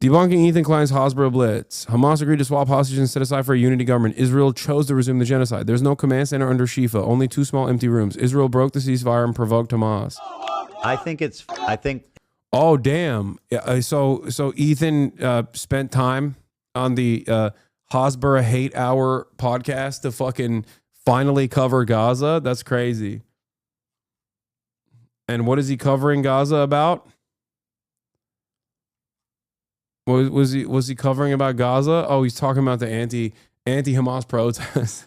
Debunking Ethan Klein's Hasbro Blitz. Hamas agreed to swap hostages and set aside for a unity government. Israel chose to resume the genocide. There's no command center under Shifa. Only 2 small empty rooms. Israel broke the ceasefire and provoked Hamas. I think. Oh, damn. So Ethan spent time on the Hasbro Hate Hour podcast to fucking finally cover Gaza. That's crazy. And what is he covering Gaza about? Was he covering about Gaza? Oh, he's talking about the anti-Hamas protests.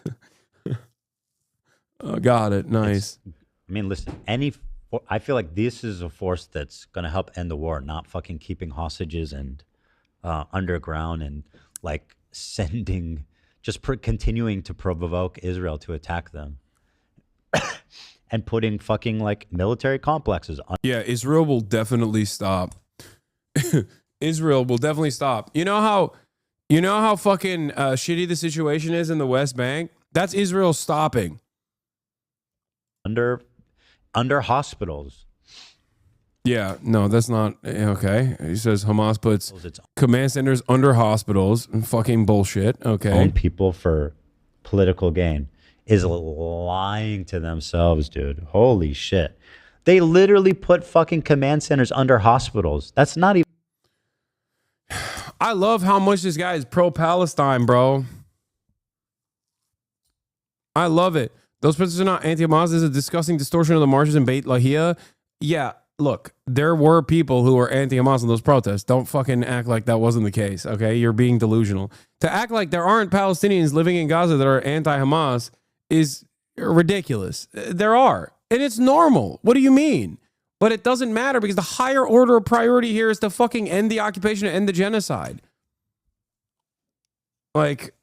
Oh, got it. Nice. I mean, listen, I feel like this is a force that's going to help end the war, not fucking keeping hostages and underground and like sending, just continuing to provoke Israel to attack them. And putting fucking like military complexes on. Yeah, Israel will definitely stop. Israel will definitely stop. You know how fucking shitty the situation is in the West Bank? That's Israel stopping. Under hospitals. Yeah, no, that's not okay. He says Hamas puts command centers under hospitals. Fucking bullshit. Okay. Own people for political gain is lying to themselves, dude. Holy shit. They literally put fucking command centers under hospitals. That's not even. I love how much this guy is pro-Palestine, bro. I love it. Those protests are not anti-Hamas. This is a disgusting distortion of the marches in Beit Lahia. Yeah, look, there were people who were anti-Hamas in those protests. Don't fucking act like that wasn't the case, okay? You're being delusional. To act like there aren't Palestinians living in Gaza that are anti-Hamas is ridiculous. There are, and it's normal. What do you mean? But it doesn't matter because the higher order of priority here is to fucking end the occupation and end the genocide. Like,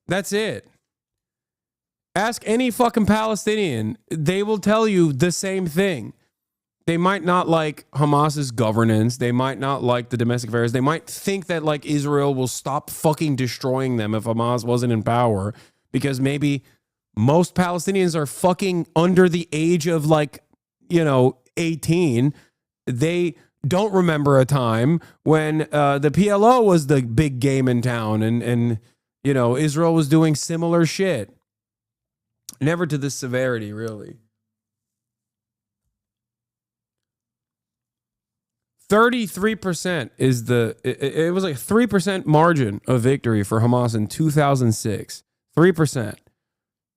that's it. Ask any fucking Palestinian. They will tell you the same thing. They might not like Hamas's governance. They might not like the domestic affairs. They might think that like Israel will stop fucking destroying them if Hamas wasn't in power because maybe most Palestinians are fucking under the age of like, 18. They don't remember a time when the PLO was the big game in town and Israel was doing similar shit. Never to this severity, really. 33% is it was like 3% margin of victory for Hamas in 2006. 3%.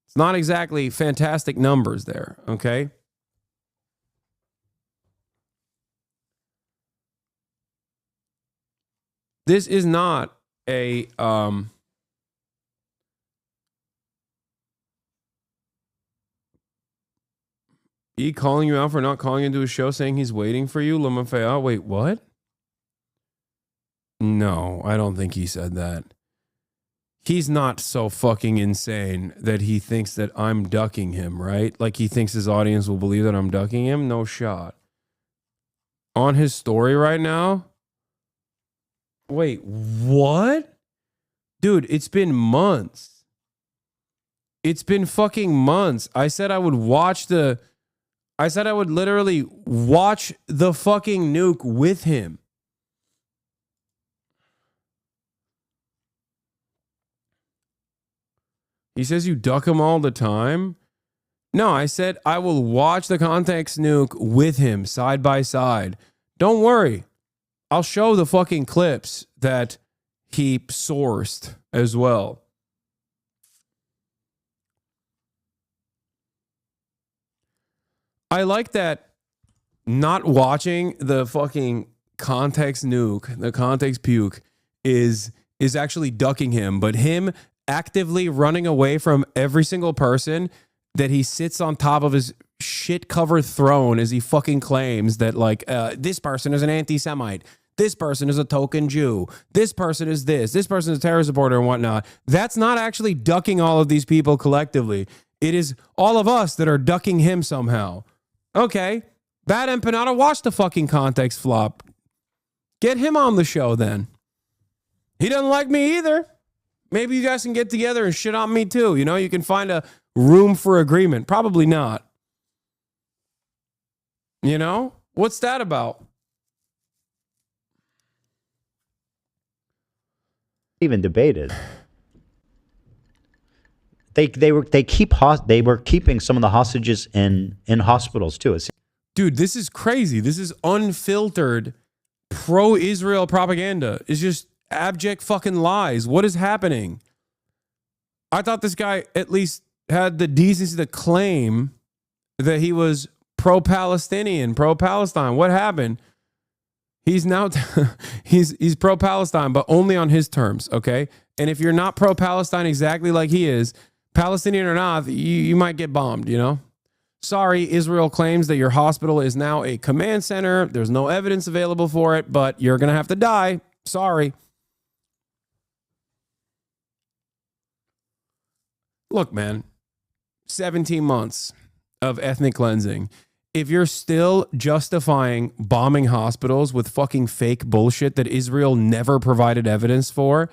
It's not exactly fantastic numbers there, okay? This is not a he calling you out for not calling into a show saying he's waiting for you, Lamafea. Wait, what? No, I don't think he said that. He's not so fucking insane that he thinks that I'm ducking him, right? Like he thinks his audience will believe that I'm ducking him? No shot. On his story right now? Wait, what? Dude, it's been months. It's been fucking months. I said I would literally watch the fucking nuke with him. He says you duck him all the time. No, I said I will watch the context nuke with him side by side. Don't worry. I'll show the fucking clips that he sourced as well. I like that not watching the fucking context nuke, the context puke is actually ducking him, but him actively running away from every single person that he sits on top of his shit-covered throne as he fucking claims that like this person is an anti-Semite. This person is a token Jew. This person is this. This person is a terrorist supporter and whatnot. That's not actually ducking all of these people collectively. It is all of us that are ducking him somehow. Okay. Bad Empanada, watch the fucking context flop. Get him on the show then. He doesn't like me either. Maybe you guys can get together and shit on me too. You can find a room for agreement. Probably not. What's that about? even debated. They were keeping some of the hostages in hospitals too. Dude, this is crazy. This is unfiltered pro-Israel propaganda. It's just abject fucking lies. What is happening? I thought this guy at least had the decency to claim that he was pro-Palestinian, pro-Palestine. What happened? He's now he's pro-Palestine, but only on his terms, okay? And if you're not pro-Palestine exactly like he is, Palestinian or not, you might get bombed, you know? Sorry, Israel claims that your hospital is now a command center. There's no evidence available for it, but you're going to have to die. Sorry. Look, man, 17 months of ethnic cleansing. If you're still justifying bombing hospitals with fucking fake bullshit that Israel never provided evidence for,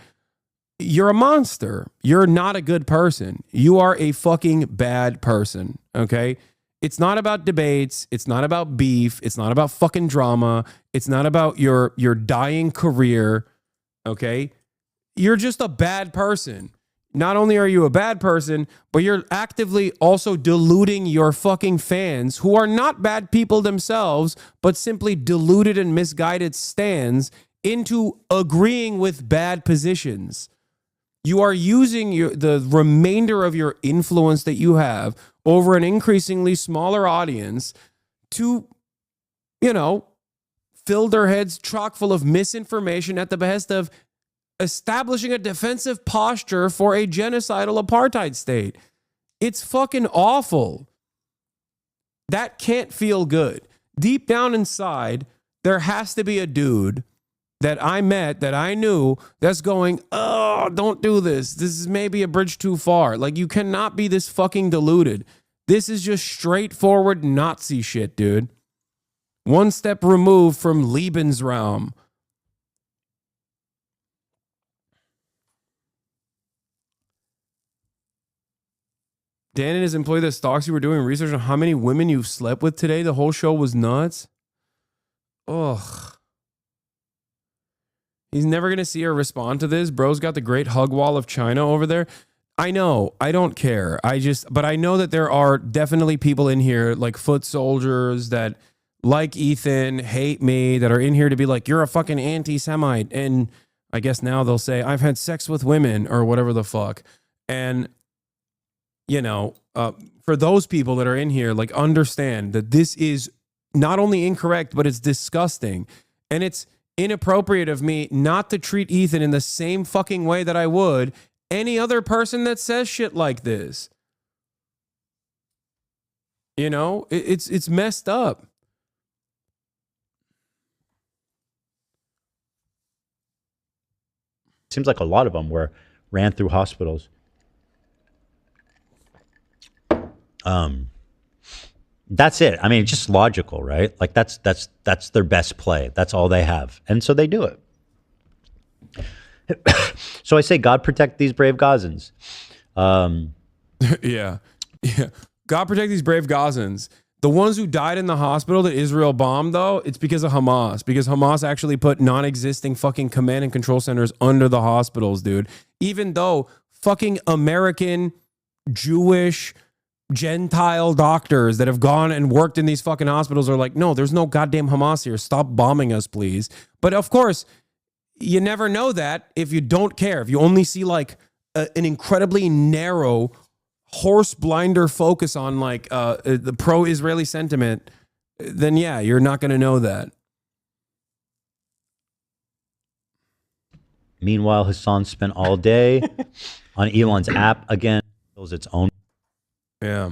you're a monster. You're not a good person. You are a fucking bad person, okay? It's not about debates. It's not about beef. It's not about fucking drama. It's not about your dying career, okay? You're just a bad person. Not only are you a bad person, but you're actively also deluding your fucking fans who are not bad people themselves, but simply deluded and misguided stands into agreeing with bad positions. You are using the remainder of your influence that you have over an increasingly smaller audience to, you know, fill their heads chock full of misinformation at the behest of establishing a defensive posture for a genocidal apartheid state. It's fucking awful. That can't feel good. Deep down inside, there has to be a dude that I met, that I knew, that's going, oh, don't do this. This is maybe a bridge too far. Like, you cannot be this fucking deluded. This is just straightforward Nazi shit, dude. One step removed from Lebensraum. Dan and his employee that stalks you were doing research on how many women you've slept with today. The whole show was nuts. Ugh. He's never going to see or respond to this. Bro's got the great hug wall of China over there. I know. I don't care. But I know that there are definitely people in here like foot soldiers that like Ethan, hate me, that are in here to be like, you're a fucking anti-Semite. And I guess now they'll say, I've had sex with women or whatever the fuck. And you know, for those people that are in here, like, understand that this is not only incorrect, but it's disgusting. And it's inappropriate of me not to treat Ethan in the same fucking way that I would any other person that says shit like this. You know, it's messed up. Seems like a lot of them ran through hospitals. That's it. I mean, it's just logical, right? Like that's their best play. That's all they have. And so they do it. So I say, God protect these brave Gazans. Yeah. God protect these brave Gazans. The ones who died in the hospital that Israel bombed, though, it's because of Hamas. Because Hamas actually put non-existing fucking command and control centers under the hospitals, dude. Even though fucking American, Jewish, Gentile doctors that have gone and worked in these fucking hospitals are like, no, there's no goddamn Hamas here. Stop bombing us, please. But of course, you never know that if you don't care. If you only see like an incredibly narrow horse blinder focus on like the pro-Israeli sentiment, then yeah, you're not going to know that. Meanwhile, Hasan spent all day on Elon's app again. It its own. Yeah.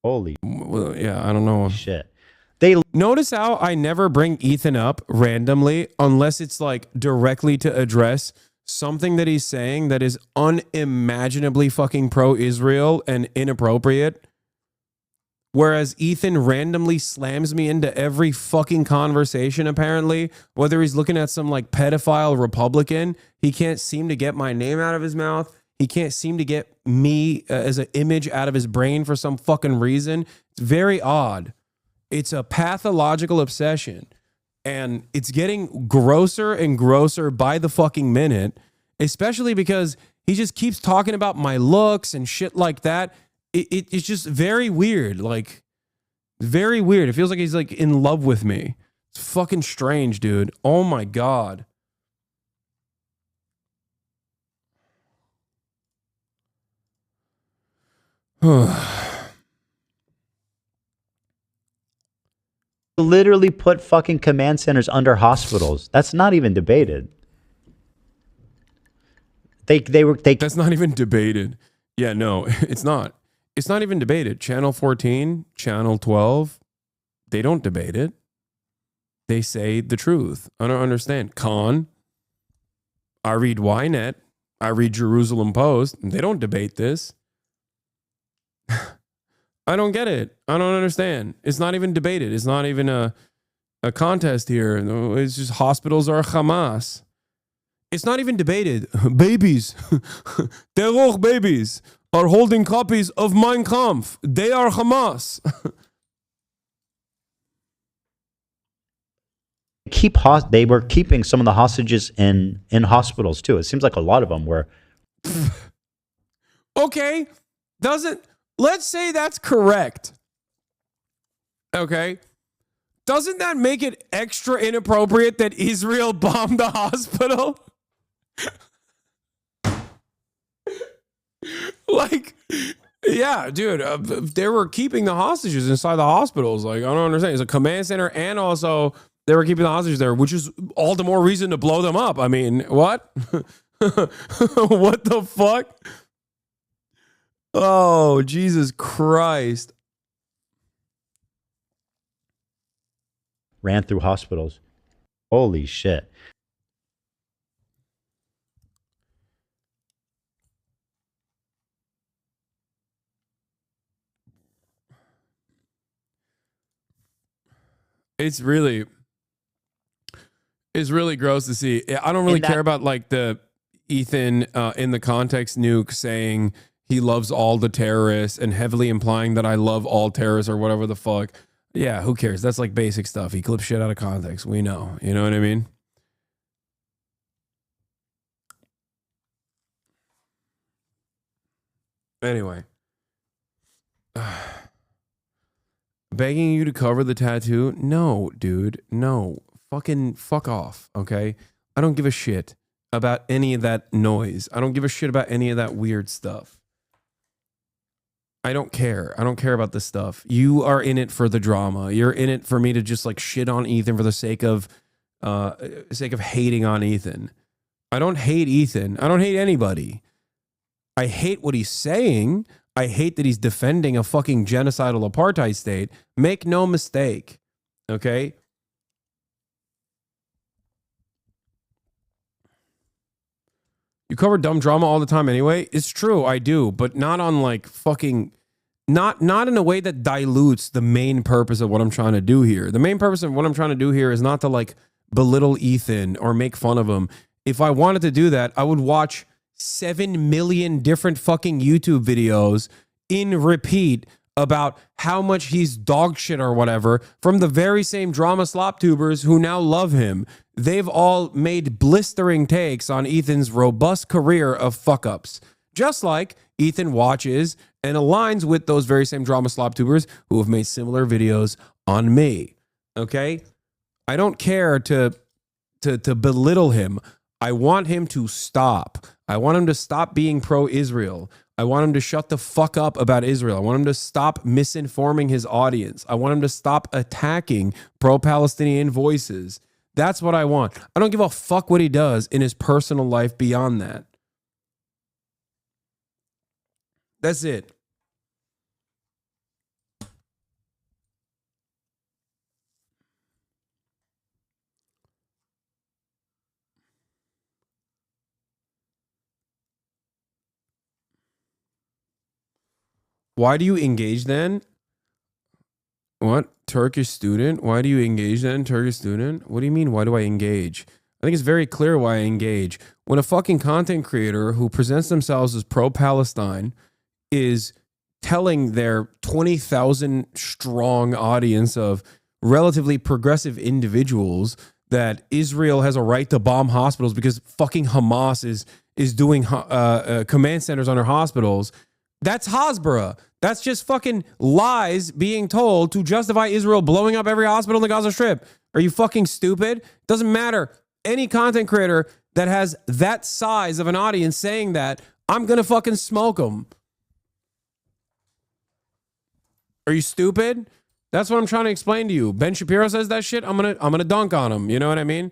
Holy. Well, yeah, I don't know. Shit. They notice how I never bring Ethan up randomly unless it's like directly to address something that he's saying that is unimaginably fucking pro-Israel and inappropriate. Whereas Ethan randomly slams me into every fucking conversation, apparently, whether he's looking at some like pedophile Republican, he can't seem to get my name out of his mouth. He can't seem to get me as an image out of his brain for some fucking reason. It's very odd. It's a pathological obsession. And it's getting grosser and grosser by the fucking minute, especially because he just keeps talking about my looks and shit like that. It's just very weird. Like, very weird. It feels like he's like in love with me. It's fucking strange, dude. Oh my God. Literally put fucking command centers under hospitals. That's not even debated. They That's not even debated. Yeah, no, it's not. It's not even debated. Channel 14, Channel 12, they don't debate it. They say the truth. I don't understand. Khan, I read Ynet, I read Jerusalem Post. They don't debate this. I don't get it. I don't understand. It's not even debated. It's not even a contest here. It's just hospitals are Hamas. It's not even debated. Babies, terror babies are holding copies of Mein Kampf. They are Hamas. They were keeping some of the hostages in hospitals too. It seems like a lot of them were. Okay, let's say that's correct. Okay. Doesn't that make it extra inappropriate that Israel bombed the hospital? Like, yeah, dude, they were keeping the hostages inside the hospitals. Like, I don't understand. It's a command center, and also they were keeping the hostages there, which is all the more reason to blow them up. I mean, what? What the fuck? Oh, Jesus Christ. Ran through hospitals. Holy shit. It's really gross to see. I don't really care about like the Ethan in the context nuke saying he loves all the terrorists and heavily implying that I love all terrorists or whatever the fuck. Yeah, who cares? That's like basic stuff. He clips shit out of context. We know. You know what I mean? Anyway. Begging you to cover the tattoo? No, dude. No. Fucking fuck off, okay? I don't give a shit about any of that noise. I don't give a shit about any of that weird stuff. I don't care. I don't care about this stuff. You are in it for the drama. You're in it for me to just like shit on Ethan for the sake of hating on Ethan. I don't hate Ethan. I don't hate anybody. I hate what he's saying. I hate that he's defending a fucking genocidal apartheid state. Make no mistake. Okay? You cover dumb drama all the time anyway. It's true, I do, but not on like fucking not in a way that dilutes the main purpose of what I'm trying to do here. The main purpose of what I'm trying to do here is not to like belittle Ethan or make fun of him. If I wanted to do that, I would watch 7 million different fucking YouTube videos in repeat about how much he's dog shit or whatever from the very same drama slop tubers who now love him. They've all made blistering takes on Ethan's robust career of fuck ups. Just like Ethan watches and aligns with those very same drama slop tubers who have made similar videos on me. Okay? I don't care to belittle him. I want him to stop. I want him to stop being pro-Israel. I want him to shut the fuck up about Israel. I want him to stop misinforming his audience. I want him to stop attacking pro-Palestinian voices. That's what I want. I don't give a fuck what he does in his personal life beyond that. That's it. Why do you engage then? What? Turkish student? Why do you engage then? Turkish student? What do you mean? Why do I engage? I think it's very clear why I engage. When a fucking content creator who presents themselves as pro-Palestine is telling their 20,000 strong audience of relatively progressive individuals that Israel has a right to bomb hospitals because fucking Hamas is doing command centers on their hospitals. That's Hasbara. That's just fucking lies being told to justify Israel blowing up every hospital in the Gaza Strip. Are you fucking stupid? Doesn't matter. Any content creator that has that size of an audience saying that, I'm going to fucking smoke them. Are you stupid? That's what I'm trying to explain to you. Ben Shapiro says that shit, I'm gonna dunk on him. You know what I mean?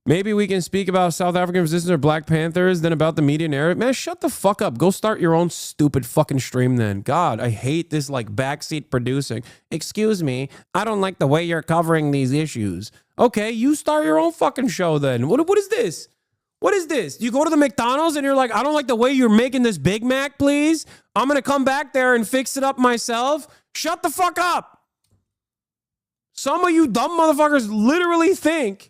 Maybe we can speak about South African resistance or Black Panthers, then about the media narrative. Man, shut the fuck up. Go start your own stupid fucking stream then. God, I hate this like backseat producing. Excuse me, I don't like the way you're covering these issues. Okay, you start your own fucking show then. What is this? What is this? You go to the McDonald's and you're like, I don't like the way you're making this Big Mac, please. I'm going to come back there and fix it up myself. Shut the fuck up. Some of you dumb motherfuckers literally think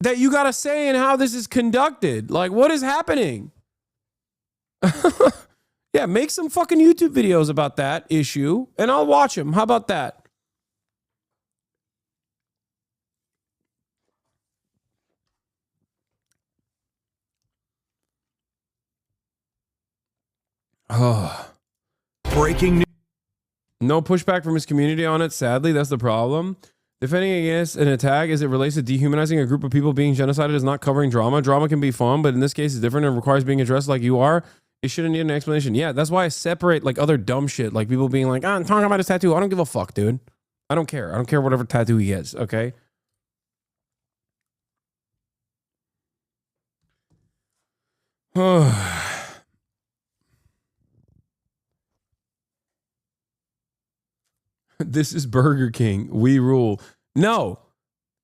that you got a say in how this is conducted. Like, what is happening? Yeah, make some fucking YouTube videos about that issue and I'll watch them. How about that? Oh. Breaking news. No pushback from his community on it. Sadly, that's the problem. Defending against an attack as it relates to dehumanizing a group of people being genocided is not covering drama. Drama can be fun, but in this case, it's different and requires being addressed like you are. It shouldn't need an explanation. Yeah, that's why I separate like other dumb shit, like people being like, I'm talking about his tattoo. I don't give a fuck, dude. I don't care. I don't care whatever tattoo he gets, okay? This is Burger King. We rule. No,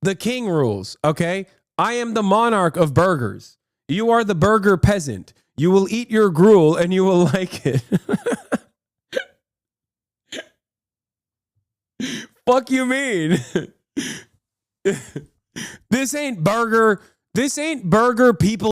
the king rules, okay? I am the monarch of burgers. You are the burger peasant. You will eat your gruel and you will like it. Fuck you mean? This ain't burger. This ain't burger people